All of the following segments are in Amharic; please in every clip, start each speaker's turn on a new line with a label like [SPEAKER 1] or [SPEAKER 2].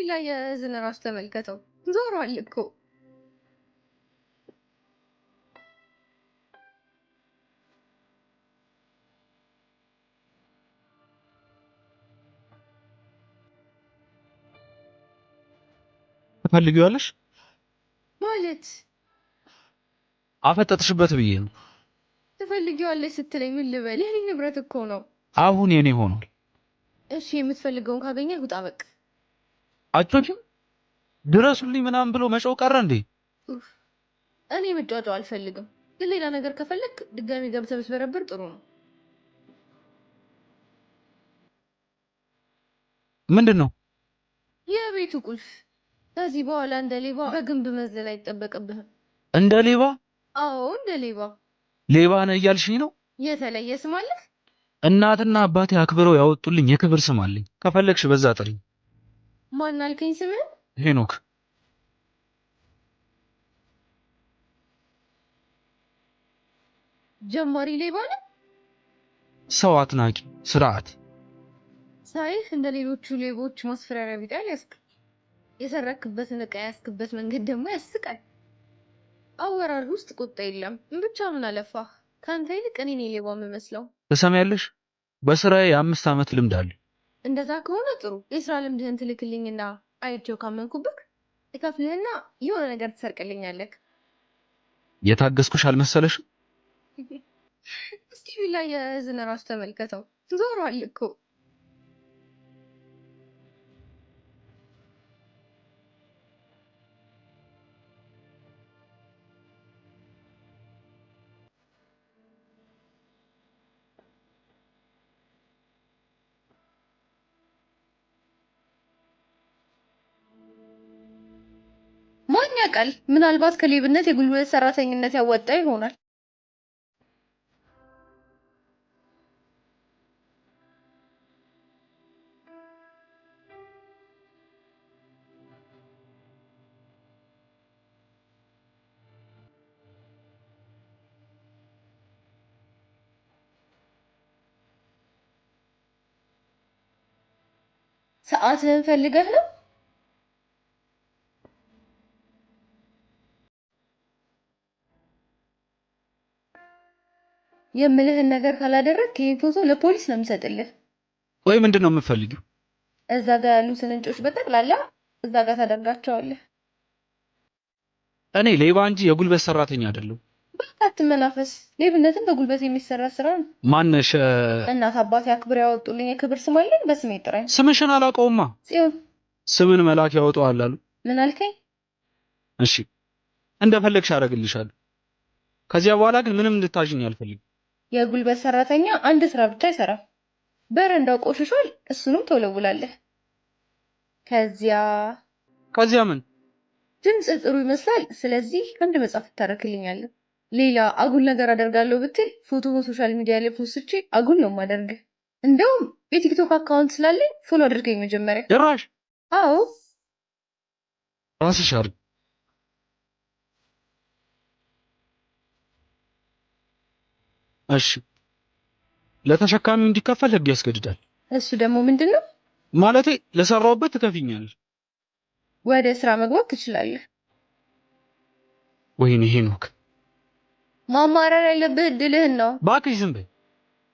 [SPEAKER 1] ላይ የዝን ራስ ተመልከተው ዞሯል እኮ።
[SPEAKER 2] ትፈልጊዋለሽ
[SPEAKER 1] ማለት
[SPEAKER 2] አፈጠጥሽበት ብዬ ነው።
[SPEAKER 1] ትፈልጊዋለሽ ስትለኝ ምን ልበል? የኔ ንብረት እኮ ነው።
[SPEAKER 2] አሁን የኔ ሆኗል።
[SPEAKER 1] እሺ የምትፈልገውን ካገኘህ ውጣ በቃ።
[SPEAKER 2] አጮችም ድረሱልኝ ምናምን ብሎ መጮህ ቀረ እንዴ?
[SPEAKER 1] እኔ መጫወጫው አልፈልግም። ግን ሌላ ነገር ከፈለክ ድጋሚ ገብተህ ብትበረብር ጥሩ ነው።
[SPEAKER 2] ምንድን ነው?
[SPEAKER 1] የቤቱ ቁልፍ። ከዚህ በኋላ እንደ ሌባ በግንብ መዝለል አይጠበቅብህም።
[SPEAKER 2] እንደ ሌባ?
[SPEAKER 1] አዎ እንደ ሌባ።
[SPEAKER 2] ሌባ ነህ እያልሽኝ ነው?
[SPEAKER 1] የተለየ ስም አለህ?
[SPEAKER 2] እናትና አባቴ አክብረው ያወጡልኝ የክብር ስም አለኝ። ከፈለግሽ በዛ ጥሪ።
[SPEAKER 1] ማን አልከኝ ስምህን?
[SPEAKER 2] ሄኖክ።
[SPEAKER 1] ጀማሪ ሌባ ነህ?
[SPEAKER 2] ሰው አትናቂ፣ ስርዓት።
[SPEAKER 1] ሳይህ እንደ ሌሎቹ ሌቦች ማስፈራሪያ ቢጤ አልያዝክ። የሰረክበትን ዕቃ ያስክበት መንገድ ደግሞ ያስቃል። አወራር ውስጥ ቁጣ የለም። ብቻ ምን አለፋህ ከአንተ ይልቅ እኔ ነኝ ሌባ የምመስለው።
[SPEAKER 2] ትሰሚያለሽ? በስራዬ የ5 ዓመት ልምድ አለ።
[SPEAKER 1] እንደዛ ከሆነ ጥሩ። የስራ ልምድህን ትልክልኝና አይቼው ካመንኩብህ እከፍልህና የሆነ ነገር ትሰርቅልኛለህ።
[SPEAKER 2] የታገስኩሽ አልመሰለሽም?
[SPEAKER 1] እስቲ ላይ የዝን ራሱ ተመልከተው ዞሯል እኮ። ማን ያውቃል? ምናልባት ከሌብነት የጉልበት ሰራተኝነት ያወጣ ይሆናል። ሰዓትህን ፈልገህ ነው? የምልህን ነገር ካላደረግክ ይሄ ፎቶ ለፖሊስ ነው የምሰጥልህ።
[SPEAKER 2] ወይ ምንድን ነው የምትፈልጊው?
[SPEAKER 1] እዛ ጋር ያሉትን እንጮች በጠቅላላ እዛ ጋር ታደርጋቸዋለህ።
[SPEAKER 2] እኔ ሌባ እንጂ የጉልበት ሰራተኛ አይደለሁም።
[SPEAKER 1] አትመናፈስ። ሌብነትን በጉልበት የሚሰራ ስራ ነው።
[SPEAKER 2] ማነሽ?
[SPEAKER 1] እናት አባቴ አክብር ያወጡልኝ የክብር ስም አለኝ። በስሜ ጥራኝ።
[SPEAKER 2] ስምሽን አላውቀውማ።
[SPEAKER 1] ጽዮን።
[SPEAKER 2] ስምን መልአክ ያወጣዋል አሉ።
[SPEAKER 1] ምን አልከኝ?
[SPEAKER 2] እሺ እንደፈለግሽ አደርግልሻለሁ። ከዚያ በኋላ ግን ምንም እንድታዥኝ አልፈልግም።
[SPEAKER 1] የጉልበት ሰራተኛ አንድ ስራ ብቻ አይሰራም። በረንዳው ቆሽሿል፣ እሱንም ተወለውላለህ። ከዚያ
[SPEAKER 2] ምን?
[SPEAKER 1] ድምፅ ጥሩ ይመስላል። ስለዚህ አንድ መጽሐፍ ታረክልኛለህ። ሌላ አጉል ነገር አደርጋለሁ ብትል ፎቶ ሶሻል ሚዲያ ላይ ፖስቼ አጉል ነው የማደርግህ። እንደውም የቲክቶክ አካውንት ስላለኝ ፎሎ አድርገኝ መጀመሪያ።
[SPEAKER 2] ጭራሽ?
[SPEAKER 1] አዎ
[SPEAKER 2] ራስሽ አድርግ። እሺ ለተሸካሚው እንዲከፈል ህግ ያስገድዳል።
[SPEAKER 1] እሱ ደግሞ ምንድን ነው?
[SPEAKER 2] ማለቴ ለሰራውበት ትከፍኛለሽ።
[SPEAKER 1] ወደ ስራ መግባት ትችላለህ።
[SPEAKER 2] ወይኔ ሄኖክ፣
[SPEAKER 1] ማማረር ያለብህ እድልህን ነው።
[SPEAKER 2] እባክሽ ዝም በይ።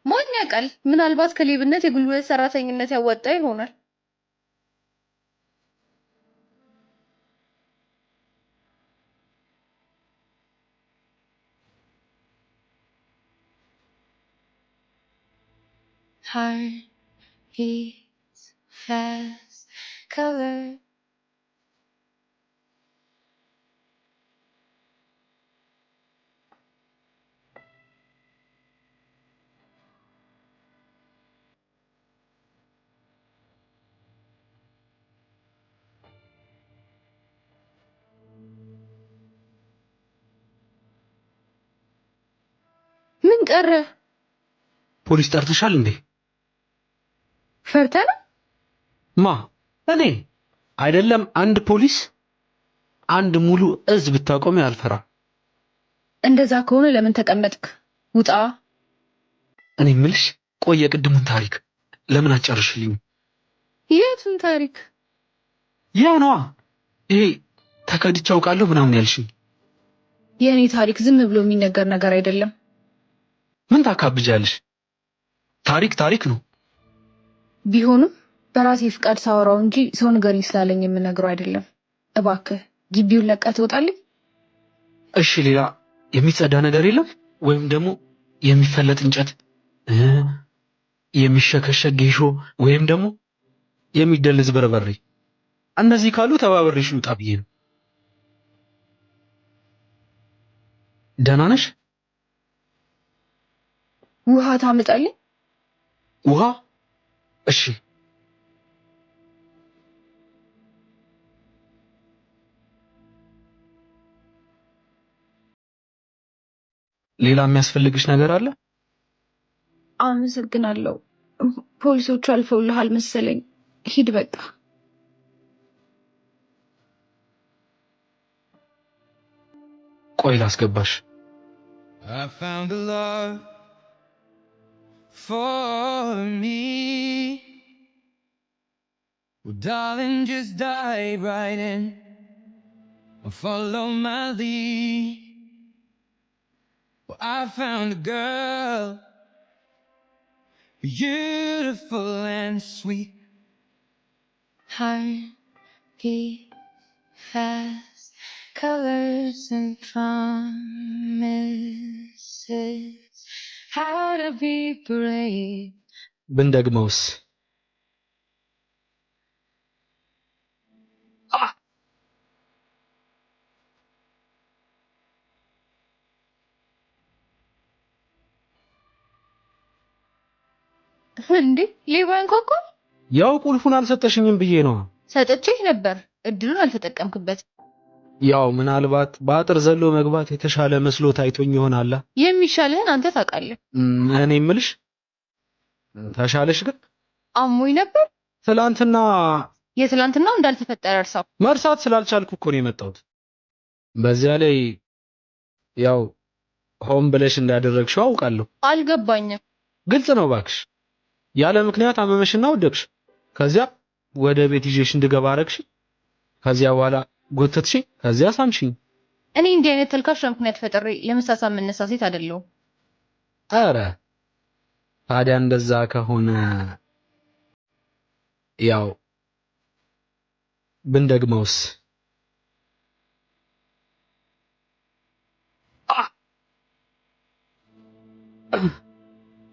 [SPEAKER 1] ማን ያውቃል? ምናልባት ከሌብነት የጉልበት ሰራተኝነት ያወጣ ይሆናል። Heart beats fast, color. ምን ቀረ?
[SPEAKER 2] ፖሊስ ጠርተሻል እንዴ?
[SPEAKER 1] ፈርተህ ነው?
[SPEAKER 2] ማ እኔ አይደለም አንድ ፖሊስ አንድ ሙሉ እዝ ብታቆም ያልፈራ።
[SPEAKER 1] እንደዛ ከሆነ ለምን ተቀመጥክ? ውጣ።
[SPEAKER 2] እኔ ምልሽ ቆየ ቅድሙን ታሪክ ለምን አጨርሽልኝ?
[SPEAKER 1] የቱን ታሪክ?
[SPEAKER 2] ያ ነዋ ይሄ ተከድቼ አውቃለሁ ምናምን ያልሽኝ።
[SPEAKER 1] የእኔ ታሪክ ዝም ብሎ የሚነገር ነገር አይደለም።
[SPEAKER 2] ምን ታካብጃለሽ? ታሪክ ታሪክ ነው።
[SPEAKER 1] ቢሆንም በራሴ ፍቃድ ሳወራው እንጂ ሰው ንገሪኝ ስላለኝ የምነግረው አይደለም። እባክህ ግቢውን ለቀህ ትወጣልኝ?
[SPEAKER 2] እሺ ሌላ የሚጸዳ ነገር የለም? ወይም ደግሞ የሚፈለጥ እንጨት፣ የሚሸከሸክ ጌሾ ወይም ደግሞ የሚደልዝ በርበሬ፣ እነዚህ ካሉ ተባብሬሽ ልውጣ ብዬ ነው። ደህና ነሽ?
[SPEAKER 1] ውሃ ታመጣልኝ?
[SPEAKER 2] ውሃ? እሺ። ሌላ የሚያስፈልግሽ ነገር አለ?
[SPEAKER 1] አመሰግናለሁ። ፖሊሶቹ አልፈውልሃል መሰለኝ። ሂድ በቃ።
[SPEAKER 2] ቆይ ላስገባሽ።
[SPEAKER 3] I found a love for me. Well, darling, just dive right in and follow my lead. Well, I found a girl, beautiful and sweet. Heart beat fast, colors and promises. How to be brave.
[SPEAKER 2] ብንደግመውስ?
[SPEAKER 1] እንዴ ሌባ እንኳን
[SPEAKER 2] ያው ቁልፉን አልሰጠሽኝም ብዬ ነው።
[SPEAKER 1] ሰጥቼህ ነበር፣ እድሉን አልተጠቀምክበትም።
[SPEAKER 2] ያው ምናልባት በአጥር ዘሎ መግባት የተሻለ መስሎ ታይቶኝ ይሆናል።
[SPEAKER 1] የሚሻልህን አንተ ታውቃለህ።
[SPEAKER 2] እኔ የምልሽ ተሻለሽ? ግን
[SPEAKER 1] አሞኝ ነበር
[SPEAKER 2] ትላንትና።
[SPEAKER 1] የትላንትናው እንዳልተፈጠረ እርሳው።
[SPEAKER 2] መርሳት ስላልቻልኩ እኮ ነው የመጣሁት። በዚያ ላይ ያው ሆን ብለሽ እንዳደረግሽው አውቃለሁ።
[SPEAKER 1] አልገባኝም።
[SPEAKER 2] ግልጽ ነው እባክሽ። ያለ ምክንያት አመመሽና ወደቅሽ። ከዚያ ወደ ቤት ይዤሽ እንድገባ አረግሽ። ከዚያ በኋላ ጎተትሽኝ፣ ከዚያ ሳምሽኝ።
[SPEAKER 1] እኔ እንዲህ አይነት ተልካሻ ምክንያት ፈጥሬ ለመሳሳም መነሳ ሴት አይደለሁም።
[SPEAKER 2] ኧረ ታዲያ እንደዛ ከሆነ ያው ብንደግመውስ?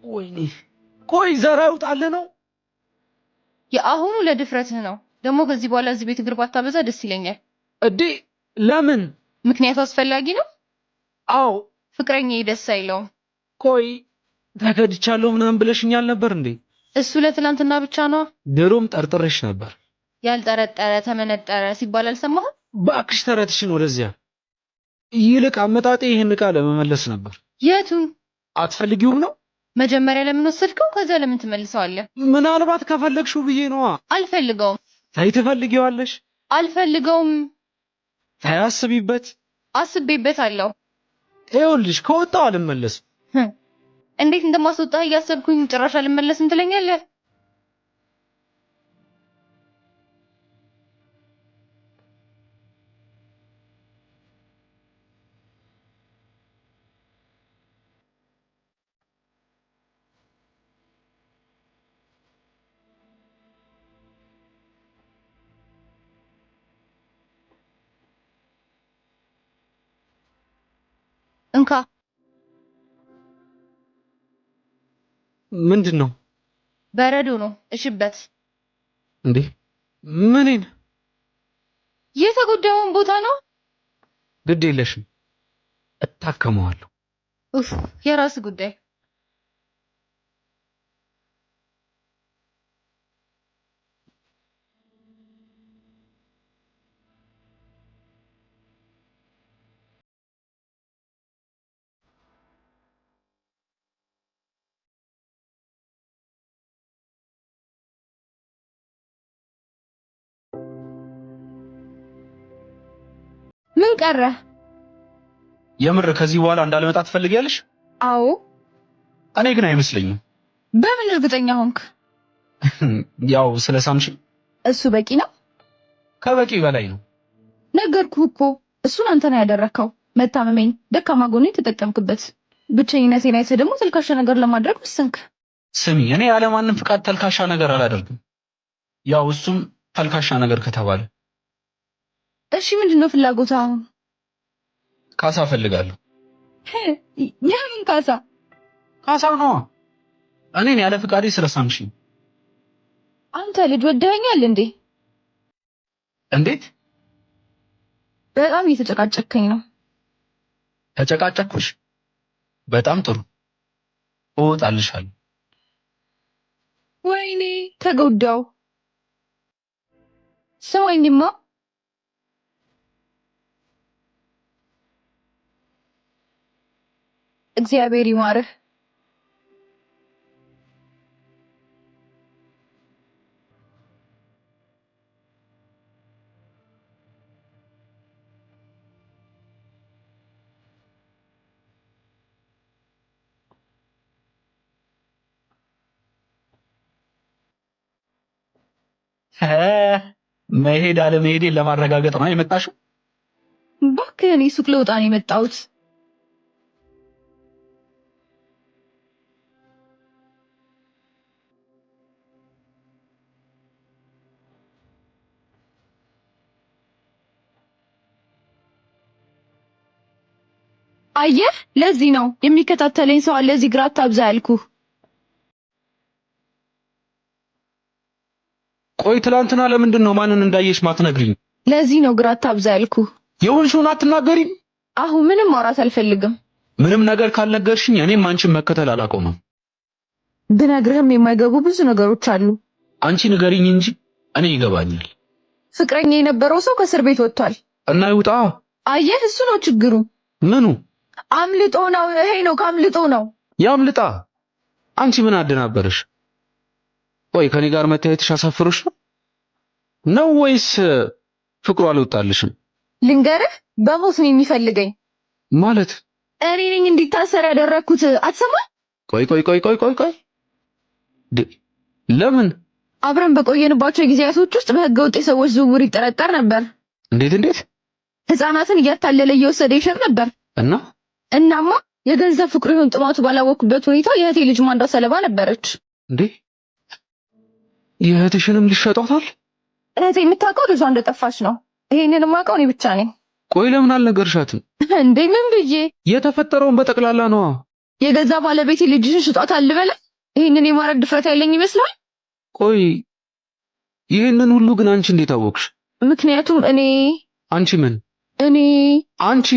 [SPEAKER 2] ወይኔ ቆይ ዘራ ይውጣልህ ነው?
[SPEAKER 1] የአሁኑ ለድፍረትህ ነው። ደግሞ ከዚህ በኋላ እዚህ ቤት እግር ባታበዛ ደስ ይለኛል።
[SPEAKER 2] እዴ ለምን?
[SPEAKER 1] ምክንያቱ አስፈላጊ ነው።
[SPEAKER 2] አዎ
[SPEAKER 1] ፍቅረኛዬ ደስ አይለውም።
[SPEAKER 2] ቆይ ተከድቻለሁ ምናምን ብለሽኛል ነበር እንዴ?
[SPEAKER 1] እሱ ለትላንትና ብቻ ነው።
[SPEAKER 2] ድሮም ጠርጥሬሽ ነበር።
[SPEAKER 1] ያልጠረጠረ ተመነጠረ ሲባል አልሰማህም?
[SPEAKER 2] እባክሽ ተረትሽን ወደዚያ። ይልቅ አመጣጤ ይህን ዕቃ ለመመለስ ነበር።
[SPEAKER 1] የቱን?
[SPEAKER 2] አትፈልጊውም ነው?
[SPEAKER 1] መጀመሪያ ለምን ወሰድከው? ከዛ ለምን ትመልሰዋለህ?
[SPEAKER 2] ምናልባት ከፈለግሽው ብዬ ነዋ።
[SPEAKER 1] አልፈልገውም።
[SPEAKER 2] ተይ ትፈልጊዋለሽ።
[SPEAKER 1] አልፈልገውም።
[SPEAKER 2] ተይ አስቢበት።
[SPEAKER 1] አስቤበታለሁ።
[SPEAKER 2] ይኸውልሽ ከወጣው አልመለስም።
[SPEAKER 1] እንዴት እንደማስወጣህ እያሰብኩኝ ጭራሽ አልመለስም ትለኛለህ? እንካ።
[SPEAKER 2] ምንድን ነው?
[SPEAKER 1] በረዶ ነው። እሽበት።
[SPEAKER 2] እንዴ ምንን?
[SPEAKER 1] የተጎዳውን ቦታ ነው።
[SPEAKER 2] ግድ የለሽም እታከመዋለሁ።
[SPEAKER 1] ኡፍ የራስ ጉዳይ። ምን ቀረ?
[SPEAKER 2] የምር ከዚህ በኋላ እንዳልመጣ ትፈልጊያለሽ?
[SPEAKER 1] አዎ።
[SPEAKER 2] እኔ ግን አይመስለኝም።
[SPEAKER 1] በምን እርግጠኛ ሆንክ?
[SPEAKER 2] ያው ስለ ሳምሽ
[SPEAKER 1] እሱ በቂ ነው።
[SPEAKER 2] ከበቂ በላይ ነው።
[SPEAKER 1] ነገርኩህ እኮ እሱን አንተ ነው ያደረከው። መታመመኝ ደካማ ጎኔን ተጠቀምክበት። ብቸኝነቴን አይተህ ደግሞ ተልካሻ ነገር ለማድረግ ወሰንክ።
[SPEAKER 2] ስሚ፣ እኔ ያለማንም ፍቃድ ተልካሻ ነገር አላደርግም። ያው እሱም ተልካሻ ነገር ከተባለ
[SPEAKER 1] እሺ፣ ምንድነው ፍላጎትህ አሁን?
[SPEAKER 2] ካሳ ፈልጋለሁ።
[SPEAKER 1] የምን ካሳ?
[SPEAKER 2] ካሳው ነው እኔን ያለ ፍቃዴ ስለሳምሽኝ።
[SPEAKER 1] አንተ ልጅ ወደኸኛል እንዴ?
[SPEAKER 2] እንዴት?
[SPEAKER 1] በጣም እየተጨቃጨከኝ ነው።
[SPEAKER 2] ተጨቃጨኩሽ? በጣም ጥሩ፣ እወጣልሻለሁ።
[SPEAKER 1] ወይኔ ተጎዳው። ስማኝማ፣ እግዚአብሔር ይማርህ።
[SPEAKER 2] መሄድ አለመሄዴን ለማረጋገጥ ነው የመጣሽው?
[SPEAKER 1] እባክህ እኔ ሱቅ ልወጣ ነው የመጣሁት። አየህ፣ ለዚህ ነው የሚከታተለኝ ሰው አለ እዚህ ግራ አታብዛ ያልኩህ።
[SPEAKER 2] ቆይ ትላንትና ለምንድን ነው ማንን እንዳየሽ ማትነግሪኝ?
[SPEAKER 1] ለዚህ ነው ግራ አታብዛ ያልኩህ።
[SPEAKER 2] የሆንሽውን አትናገሪም?
[SPEAKER 1] አሁን ምንም ማውራት አልፈልግም።
[SPEAKER 2] ምንም ነገር ካልነገርሽኝ እኔም አንቺን መከተል አላቆምም።
[SPEAKER 1] ብነግርህም የማይገቡ ብዙ ነገሮች አሉ።
[SPEAKER 2] አንቺ ንገሪኝ እንጂ እኔ ይገባኛል።
[SPEAKER 1] ፍቅረኛ የነበረው ሰው ከእስር ቤት ወጥቷል
[SPEAKER 2] እና ይውጣ።
[SPEAKER 1] አየህ፣ እሱ ነው ችግሩ።
[SPEAKER 2] ምኑ?
[SPEAKER 1] አምልጦ ነው። ይሄ ነው ካምልጦ ነው።
[SPEAKER 2] ያምልጣ። አንቺ ምን አደናበረሽ? ቆይ ከኔ ጋር መታየትሽ አሳፍሮሽ ነው ወይስ ፍቅሩ አልወጣልሽም?
[SPEAKER 1] ልንገርህ፣ በሞት ነው የሚፈልገኝ።
[SPEAKER 2] ማለት
[SPEAKER 1] እኔ ነኝ እንዲታሰር ያደረኩት። አትሰማ?
[SPEAKER 2] ቆይ ለምን?
[SPEAKER 1] አብረን በቆየንባቸው ጊዜያቶች ውስጥ በህገ ወጥ የሰዎች ዝውውር ይጠረጠር ነበር።
[SPEAKER 2] እንዴት?
[SPEAKER 1] ህፃናትን እያታለለ እየወሰደ ይሸጥ ነበር። እናማ የገንዘብ ፍቅሩ ይሁን ጥማቱ ባላወቅበት ሁኔታ የእህቴ ልጅ ማንዷ ሰለባ ነበረች።
[SPEAKER 2] እንዴ የእህትሽንም ሊሸጧታል?
[SPEAKER 1] እህቴ የምታውቀው ልጇ እንደጠፋች ነው። ይሄንን የማውቀው እኔ ብቻ ነኝ።
[SPEAKER 2] ቆይ ለምን አልነገርሻትም?
[SPEAKER 1] እንዴ ምን ብዬ?
[SPEAKER 2] የተፈጠረውን በጠቅላላ ነዋ።
[SPEAKER 1] የገዛ ባለቤቴ ልጅሽን ሽጧታል ልበለ? ይሄንን የማረግ ድፍረት ያለኝ ይመስላል?
[SPEAKER 2] ቆይ ይሄንን ሁሉ ግን አንቺ እንዴት አወቅሽ?
[SPEAKER 1] ምክንያቱም
[SPEAKER 2] አንቺ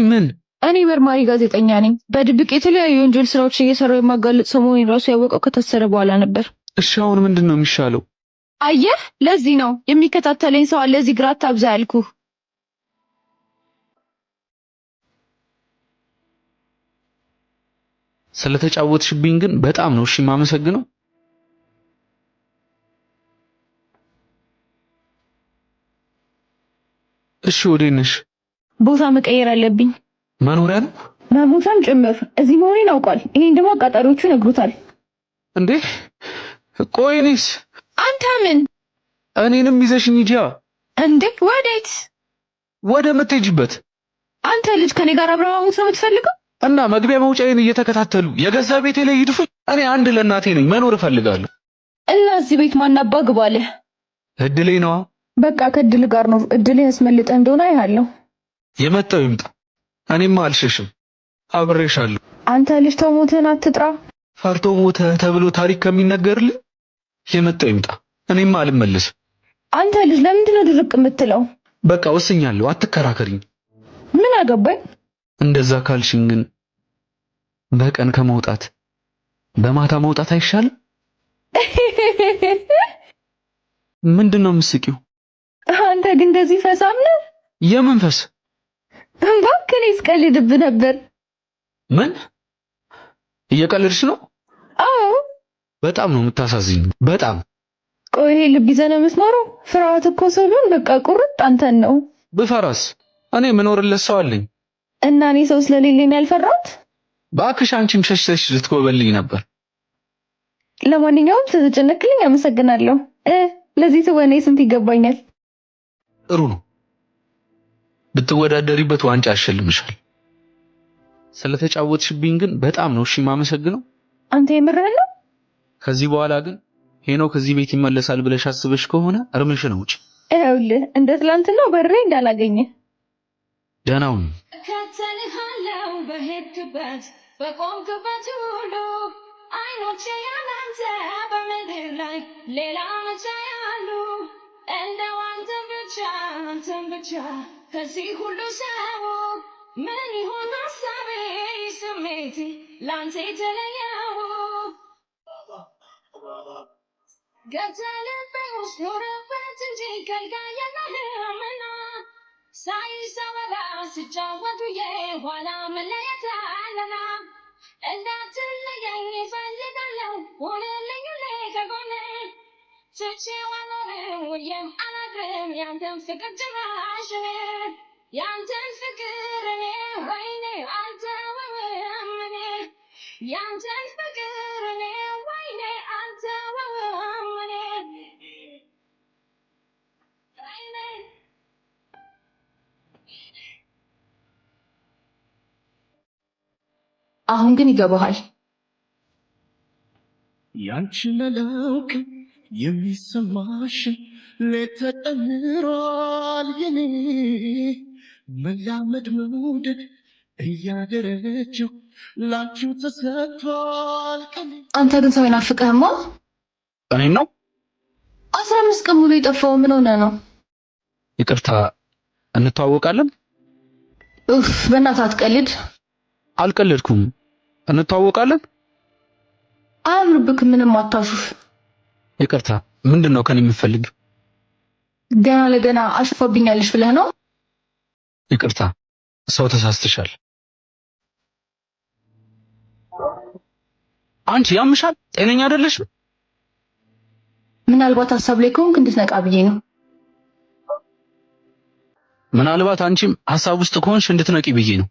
[SPEAKER 2] ምን
[SPEAKER 1] እኔ መርማሪ ጋዜጠኛ ነኝ። በድብቅ የተለያዩ ወንጀል ስራዎች እየሰራው የማጋለጥ ሰው መሆኔን ራሱ ያወቀው ከታሰረ በኋላ ነበር።
[SPEAKER 2] እሺ አሁን ምንድን ነው የሚሻለው?
[SPEAKER 1] አየህ፣ ለዚህ ነው የሚከታተለኝ ሰው አለ እዚህ ግራ አታብዛ ያልኩህ።
[SPEAKER 2] ስለተጫወትሽብኝ ግን በጣም ነው እሺ የማመሰግነው። እሺ ወዴት ነሽ?
[SPEAKER 1] ቦታ መቀየር አለብኝ።
[SPEAKER 2] መኖሪያ ነው?
[SPEAKER 1] መሞታም ጭምር። እዚህ መሆኔን አውቋል። ይሄን ደግሞ አቃጣሪዎቹ ነግሩታል።
[SPEAKER 2] እንዴ ቆይ እኔስ?
[SPEAKER 1] አንተ ምን?
[SPEAKER 2] እኔንም ይዘሽኝ ሂጂ።
[SPEAKER 1] እንዴ ወዴት?
[SPEAKER 2] ወደ ምትሄጂበት።
[SPEAKER 1] አንተ ልጅ ከኔ ጋር አብረህ መሞት ነው የምትፈልገው?
[SPEAKER 2] እና መግቢያ መውጫዬን እየተከታተሉ የገዛ ቤቴ ላይ ይድፉኝ። እኔ አንድ ለእናቴ ነኝ፣ መኖር እፈልጋለሁ።
[SPEAKER 1] እና እዚህ ቤት ማናባ ግባለ?
[SPEAKER 2] እድሌ ነዋ።
[SPEAKER 1] በቃ ከእድል ጋር ነው። እድል ያስመልጠ እንደሆነ አይሃለሁ።
[SPEAKER 2] የመጣው ይምጣ፣ እኔማ አልሸሽም፣ አብሬሻለሁ።
[SPEAKER 1] አንተ ልጅ ተው ሞትህን አትጥራ።
[SPEAKER 2] ፈርቶ ሞተ ተብሎ ታሪክ ከሚነገርልኝ የመጣው ይምጣ፣ እኔማ አልመለስም።
[SPEAKER 1] አንተ ልጅ ለምንድን ነው ድርቅ የምትለው?
[SPEAKER 2] በቃ ወስኛለሁ፣ አትከራከሪኝ።
[SPEAKER 1] ምን አገባኝ?
[SPEAKER 2] እንደዛ ካልሽኝ ግን በቀን ከመውጣት በማታ መውጣት አይሻልም? ምንድነው የምትስቂው?
[SPEAKER 1] አንተ ግን እንደዚህ ፈሳም ነህ?
[SPEAKER 2] የምን ፈስ?
[SPEAKER 1] እባክህ እኔ ስቀልድብህ ነበር።
[SPEAKER 2] ምን እየቀለድሽ ነው?
[SPEAKER 1] አዎ።
[SPEAKER 2] በጣም ነው የምታሳዝኝ፣ በጣም።
[SPEAKER 1] ቆይ ይሄ ልብ ይዘህ ነው የምትኖረው? ፍርሃት እኮ ሰው ቢሆን በቃ ቁርጥ አንተን ነው።
[SPEAKER 2] ብፈራስ? እኔ የምኖርለት ሰው አለኝ።
[SPEAKER 1] እና እኔ ሰው ስለሌለኝ ያልፈራሁት?
[SPEAKER 2] እባክሽ አንቺም ሸሽተሽ ልትኮበልኝ ነበር።
[SPEAKER 1] ለማንኛውም ስለተጨነቅልኝ አመሰግናለሁ። ለዚህ ትወኔ ስንት ይገባኛል?
[SPEAKER 2] ጥሩ ነው። ብትወዳደሪበት ዋንጫ ያሸልምሻል። ስለተጫወትሽብኝ ግን በጣም ነው እሺ የማመሰግነው።
[SPEAKER 1] አንተ የምርህን ነው?
[SPEAKER 2] ከዚህ በኋላ ግን ሄኖክ ከዚህ ቤት ይመለሳል ብለሽ አስበሽ ከሆነ እርምሽን አውጪ።
[SPEAKER 1] ይኸውልህ እንደ ትላንትናው በሬ እንዳላገኘ
[SPEAKER 2] ደህና ሁኚ።
[SPEAKER 3] እከተልሃለሁ በሄድክበት በቆምክበት ሁሉ አይኖቼ ያላንተ በምድር ላይ ሌላ መቼ ያሉ እንደው አንተን ብቻ ከዚህ ሁሉ ሰው ምን ይሆን ሀሳቤ ስሜቴ ላንተ የተለየው ገብተህ ልቤ ውስጥ ኖረበት እንጂ ከልካይ የለህምና ሳይሰወራ ሲጫወቱ የኋላ መለየት አለና እንዳትለየኝ እፈልጋለሁ ሆነልኝ ሁሌ ከጎኔ ትቼው አልኖርም ውዬም አላድርም ያንተን ፍቅር ጭራሽ ያንተን ፍቅር እኔ ወይኔ አልተወውም እኔ ያንተን ፍቅር እኔ ወይኔ አልተወውም እኔ
[SPEAKER 1] አሁን ግን ይገባሃል።
[SPEAKER 4] ያንቺን ለላውቅ የሚሰማሽ ሌት ተጨምሯል የኔ መላመድ መውደድ እያደረችው ላንቺው ተሰጥቷል ቀኔ።
[SPEAKER 1] አንተ ግን ሰው ይናፍቅህማ።
[SPEAKER 2] እኔን ነው?
[SPEAKER 1] 15 ቀን ሙሉ የጠፋው ምን ሆነ ነው?
[SPEAKER 2] ይቅርታ እንተዋወቃለን?
[SPEAKER 1] ኡፍ በእናትህ አትቀልድ።
[SPEAKER 2] አልቀለድኩም። እንተዋወቃለን?
[SPEAKER 1] አያምርብክ ምንም አታሹፍ።
[SPEAKER 2] ይቅርታ ምንድነው ከኔ የምትፈልጊው?
[SPEAKER 1] ገና ለገና አሽፎብኛለሽ ብለህ ነው?
[SPEAKER 2] ይቅርታ ሰው ተሳስተሻል። አንቺ ያምሻል? ጤነኛ አይደለሽም?
[SPEAKER 1] ምናልባት ሀሳብ ላይ ከሆንክ እንድትነቃ ብዬ ነው።
[SPEAKER 2] ምናልባት አንቺም ሀሳብ ውስጥ ከሆንሽ እንድትነቂ ብዬ ነው።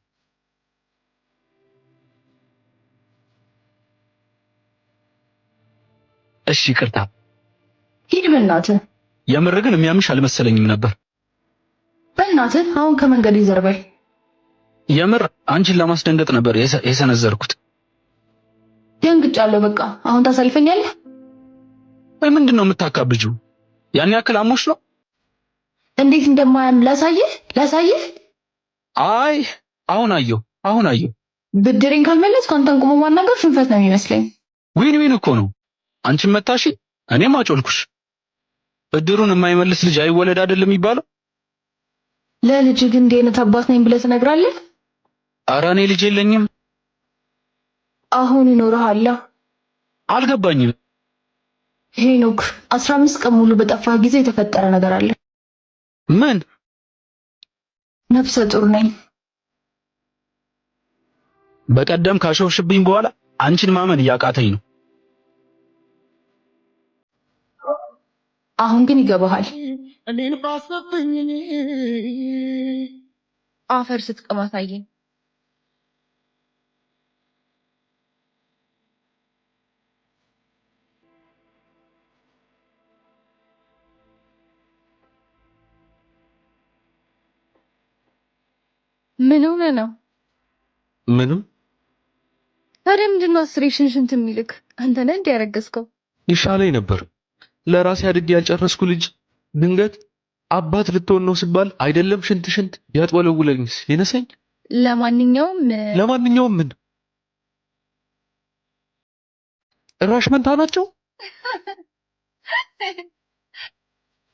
[SPEAKER 2] እሺ ይቅርታ።
[SPEAKER 1] ሂድ በእናትህ።
[SPEAKER 2] የምር ግን የሚያምሽ አልመሰለኝም ነበር።
[SPEAKER 1] በእናትህ አሁን ከመንገድ ይዘርበል።
[SPEAKER 2] የምር አንቺን ለማስደንገጥ ነበር የሰነዘርኩት።
[SPEAKER 1] ደንግጫለሁ። በቃ አሁን ታሳልፈኛለህ?
[SPEAKER 2] ወይ ምንድነው የምታካብጂው? ያን ያክል አሞሽ ነው?
[SPEAKER 1] እንዴት እንደማያም ላሳይህ።
[SPEAKER 2] አይ አሁን አየሁ።
[SPEAKER 1] ብድሬን ካልመለስኩ አንተን ቆሞ ማናገር ሽንፈት ነው የሚመስለኝ።
[SPEAKER 2] ዊን ዊን እኮ ነው። አንቺን መታሽ፣ እኔም አጮልኩሽ። ብድሩን የማይመልስ ልጅ አይወለድ አይደለም የሚባለው?
[SPEAKER 1] ለልጅ ግን እንዲህ አይነት አባት ነኝ ብለህ ትነግራለህ?
[SPEAKER 2] ኧረ እኔ ልጅ የለኝም።
[SPEAKER 1] አሁን ይኖርሃል።
[SPEAKER 2] አልገባኝም።
[SPEAKER 1] ሄኖክ 15 ቀን ሙሉ በጠፋህ ጊዜ የተፈጠረ ነገር አለ።
[SPEAKER 2] ምን?
[SPEAKER 1] ነፍሰ ጡር ነኝ።
[SPEAKER 2] በቀደም ካሾፍሽብኝ በኋላ አንቺን ማመን እያቃተኝ ነው።
[SPEAKER 1] አሁን ግን ይገባሃል።
[SPEAKER 4] እኔን ባሰብኝ
[SPEAKER 1] አፈር ስትቀማ አሳየኝ። ምን ሆነ ነው?
[SPEAKER 2] ምንም።
[SPEAKER 1] ታዲያ ምንድነው አስሬ ሽንት የሚልክ? አንተ ነህ እንደ ያረገዝከው?
[SPEAKER 2] ይሻለኝ ነበር። ለራሴ አድጌ ያልጨረስኩ ልጅ ድንገት አባት ልትሆን ነው ሲባል አይደለም ሽንት ያጥወለውለኝስ ይነሰኝ።
[SPEAKER 1] ለማንኛውም
[SPEAKER 2] ምን ጭራሽ መንታ ናቸው?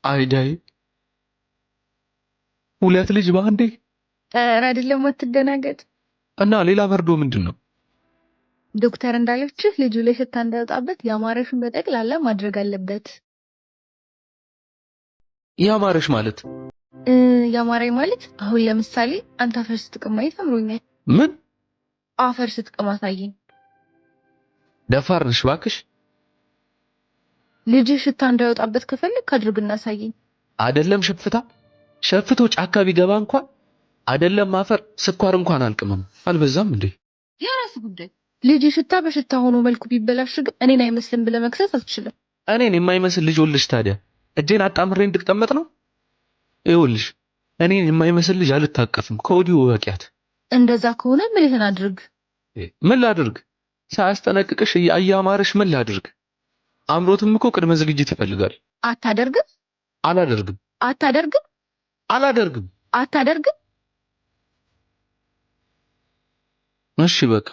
[SPEAKER 2] አይዳይ ሁለት ልጅ በአንዴ።
[SPEAKER 1] ኧረ አይደለም አትደናገጥ።
[SPEAKER 2] እና ሌላ መርዶ ምንድን ነው?
[SPEAKER 1] ዶክተር እንዳለችህ ልጁ ላይ ሽታ እንዳይወጣበት ያማረሽን በጠቅላላ ማድረግ አለበት።
[SPEAKER 2] ያማረሽ ማለት
[SPEAKER 1] ያማረኝ ማለት አሁን ለምሳሌ አንተ አፈር ስትቅም ማየት አምሮኛል።
[SPEAKER 2] ምን?
[SPEAKER 1] አፈር ስትቅም አሳየኝ።
[SPEAKER 2] ደፋር ነሽ እባክሽ።
[SPEAKER 1] ልጅ ሽታ እንዳይወጣበት ከፈለክ አድርግና አሳየኝ።
[SPEAKER 2] አይደለም ሸፍቶ ጫካ ቢገባ እንኳን አይደለም አፈር ስኳር እንኳን አልቅምም። አልበዛም እንዴ?
[SPEAKER 1] የራስ ጉዳይ። ልጅ ሽታ በሽታ ሆኖ መልኩ ቢበላሽ ግን እኔን አይመስልም ብለህ መክሰስ አትችልም።
[SPEAKER 2] እኔን የማይመስል ልጅ ወልሽ ታዲያ እጄን አጣምሬ እንድቀመጥ ነው? ይኸውልሽ እኔን የማይመስል ልጅ አልታቀፍም። ከወዲሁ ወቂያት።
[SPEAKER 1] እንደዛ ከሆነ ምን አድርግ?
[SPEAKER 2] ምን ላድርግ? ሳያስጠነቅቅሽ እያማረሽ ምን ላድርግ? አምሮትም እኮ ቅድመ ዝግጅት ይፈልጋል።
[SPEAKER 1] አታደርግም?
[SPEAKER 2] አላደርግም።
[SPEAKER 1] አታደርግም?
[SPEAKER 2] አላደርግም።
[SPEAKER 1] አታደርግም?
[SPEAKER 2] እሺ በቃ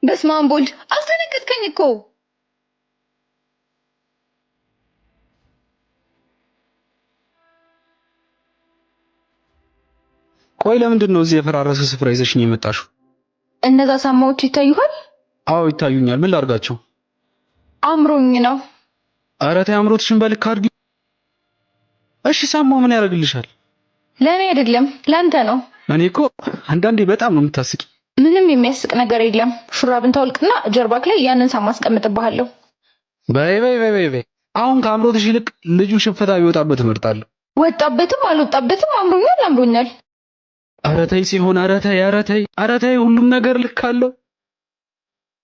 [SPEAKER 1] በስመ አብ ወልድ አስደነገጥከኝ እኮ።
[SPEAKER 2] ቆይ ለምንድን ነው እዚህ የፈራረሰ ስፍራ ይዘሽኝ የመጣሽው?
[SPEAKER 1] እነዛ ሳማዎች ይታዩሃል?
[SPEAKER 2] አዎ ይታዩኛል። ምን ላድርጋቸው?
[SPEAKER 1] አምሮኝ ነው።
[SPEAKER 2] ኧረ ተይ አምሮትሽን በልክ አድርጊ። እሺ ሳማው ምን ያደርግልሻል?
[SPEAKER 1] ለእኔ አይደለም ለአንተ ነው።
[SPEAKER 2] እኔ እኮ አንዳንዴ በጣም ነው የምታስቂ።
[SPEAKER 1] ምንም የሚያስቅ ነገር የለም። ሹራብን ታውልቅና ጀርባክ ላይ ያንን ሳማ አስቀምጥብሃለሁ።
[SPEAKER 2] በይ በይ በይ በይ። አሁን ከአምሮትሽ ይልቅ ልጁ ሽፈታ ቢወጣበት እመርጣለሁ።
[SPEAKER 1] ወጣበትም አልወጣበትም አምሮኛል አምሮኛል።
[SPEAKER 2] ኧረ ተይ ሲሆን ኧረ ተይ ኧረ ተይ ኧረ ተይ። ሁሉም ነገር ልክ አለው።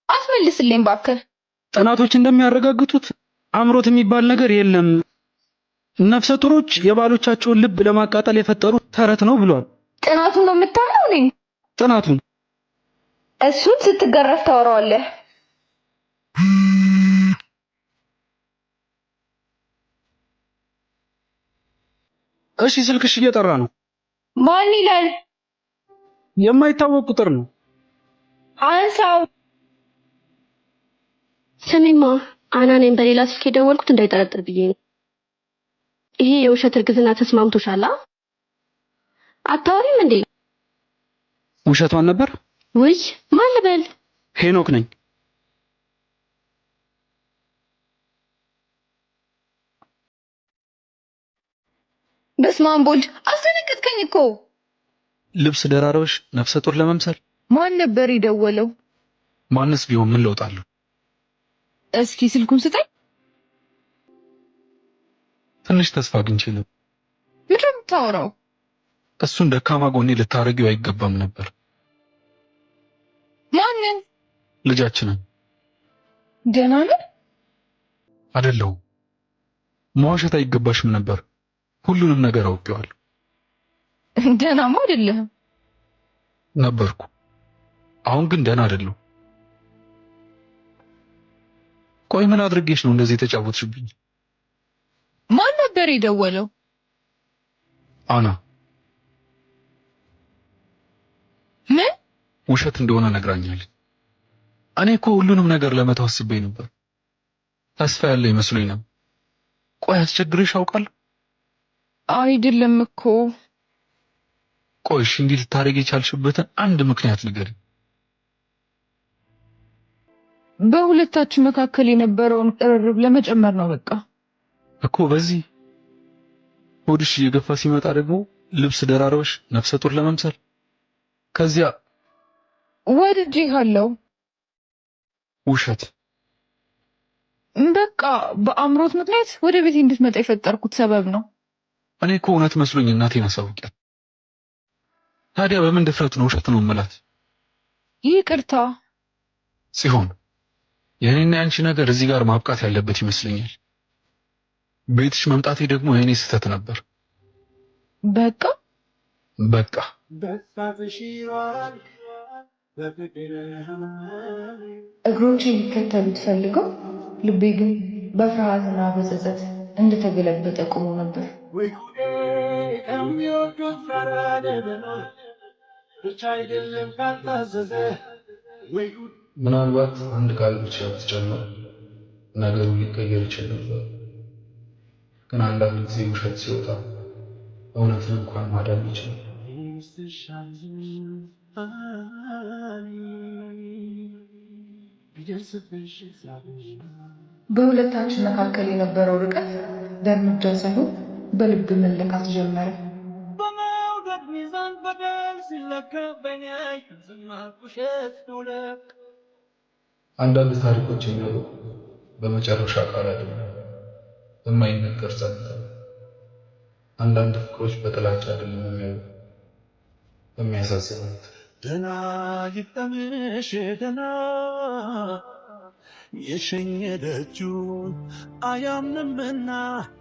[SPEAKER 1] አስመልስልኝ እባክህ።
[SPEAKER 2] ጥናቶች እንደሚያረጋግጡት አምሮት የሚባል ነገር የለም። ነፍሰ ጡሮች የባሎቻቸውን ልብ ለማቃጠል የፈጠሩት ተረት ነው ብሏል።
[SPEAKER 1] ጥናቱን ነው የምታምነው? እኔ
[SPEAKER 2] ጥናቱን
[SPEAKER 1] እሱን ስትገረፍ ታወራዋለህ።
[SPEAKER 2] እሺ ስልክሽ እየጠራ ነው።
[SPEAKER 1] ማን ይላል?
[SPEAKER 2] የማይታወቅ ቁጥር ነው።
[SPEAKER 1] አንሳው።
[SPEAKER 5] ስሚማ አና ነኝ። በሌላ ስልክ የደወልኩት እንዳይጠረጥር ብዬ ነው። ይሄ የውሸት እርግዝና ተስማምቶሻል? አታወሪም እንዴ?
[SPEAKER 2] ውሸቷን ነበር።
[SPEAKER 5] ውይ ማን ልበል?
[SPEAKER 2] ሄኖክ ነኝ።
[SPEAKER 1] በስመ አብ ወልድ አስደነገጥከኝ እኮ።
[SPEAKER 2] ልብስ ደራረብሽ ነፍሰ ጡር ለመምሰል።
[SPEAKER 1] ማን ነበር የደወለው?
[SPEAKER 2] ማንስ ቢሆን ምን ለውጥ አለው?
[SPEAKER 1] እስኪ ስልኩን ስጠኝ።
[SPEAKER 2] ትንሽ ተስፋ አግኝቼ ነው።
[SPEAKER 1] ምንድን ነው የምታወራው?
[SPEAKER 2] እሱን ደካማ ጎኔ ልታረጊው አይገባም ነበር።
[SPEAKER 1] ማንን?
[SPEAKER 2] ልጃችንን።
[SPEAKER 1] ደህና ነህ?
[SPEAKER 2] አይደለሁም። መዋሸት አይገባሽም ነበር። ሁሉንም ነገር አውቄዋለሁ።
[SPEAKER 1] ደህናማ አይደለህም።
[SPEAKER 2] ነበርኩ። አሁን ግን ደህና አይደለሁ። ቆይ ምን አድርጌሽ ነው እንደዚህ የተጫወትሽብኝ?
[SPEAKER 1] ማን ነበር የደወለው?
[SPEAKER 2] አና።
[SPEAKER 1] ምን?
[SPEAKER 2] ውሸት እንደሆነ ነግራኛለች። እኔ እኮ ሁሉንም ነገር ለመተው አስቤ ነበር። ተስፋ ያለ ይመስለኝ ነበር። ቆይ አስቸግሬሽ አውቃለሁ?
[SPEAKER 1] አይደለም እኮ።
[SPEAKER 2] ቆይ እሺ እንዲህ ልታረጊ የቻልሽበትን አንድ ምክንያት ንገሪኝ።
[SPEAKER 1] በሁለታችሁ መካከል የነበረውን ቅርርብ ለመጨመር ነው በቃ
[SPEAKER 2] እኮ። በዚህ ሆድሽ እየገፋ ሲመጣ ደግሞ ልብስ ደራረብሽ ነፍሰ ጡር ለመምሰል። ከዚያ
[SPEAKER 1] ወድጄሃለሁ።
[SPEAKER 2] ውሸት።
[SPEAKER 1] በቃ በአምሮት ምክንያት ወደ ቤት እንድትመጣ የፈጠርኩት ሰበብ ነው።
[SPEAKER 2] እኔ እኮ እውነት መስሎኝ እናቴን አሳውቂያት። ታዲያ በምን ድፍረት ነው ውሸት ነው የምላት?
[SPEAKER 1] ይቅርታ
[SPEAKER 2] ሲሆን የኔና ያንቺ ነገር እዚህ ጋር ማብቃት ያለበት ይመስለኛል። ቤትሽ መምጣቴ ደግሞ የኔ ስህተት ነበር።
[SPEAKER 1] በቃ
[SPEAKER 2] በቃ
[SPEAKER 1] እግሮቼ ሊከተሉት ፈልገው ልቤ ግን በፍርሃትና በጸጸት እንደተገለበጠ ቆሞ ነበር።
[SPEAKER 2] ምናልባት አንድ ቃል ብቻ ብትጨምር ነገሩ ሊቀየር ይችል ነበር። ግን አንዳንድ ጊዜ ውሸት ሲወጣ እውነትን እንኳን ማዳን ይችላል።
[SPEAKER 6] በሁለታችን መካከል የነበረው ርቀት በእርምጃ ሳይሆን በልብ መለካት ጀመረ።
[SPEAKER 4] በመውደድ ሚዛን በደል ሲለካ በኔ ዝማት ውሸት ነው ለካ።
[SPEAKER 2] አንዳንድ ታሪኮች የሚያበቁ በመጨረሻ ቃል አይደለም፣ በማይነገር ጸጥታ። አንዳንድ ፍቅሮች በጥላቻ አይደለም የሚያበቁ፣ በሚያሳዝኑት
[SPEAKER 4] ደህና ይጠምሽ ደህና የሸኘ ደጁን አያምንምና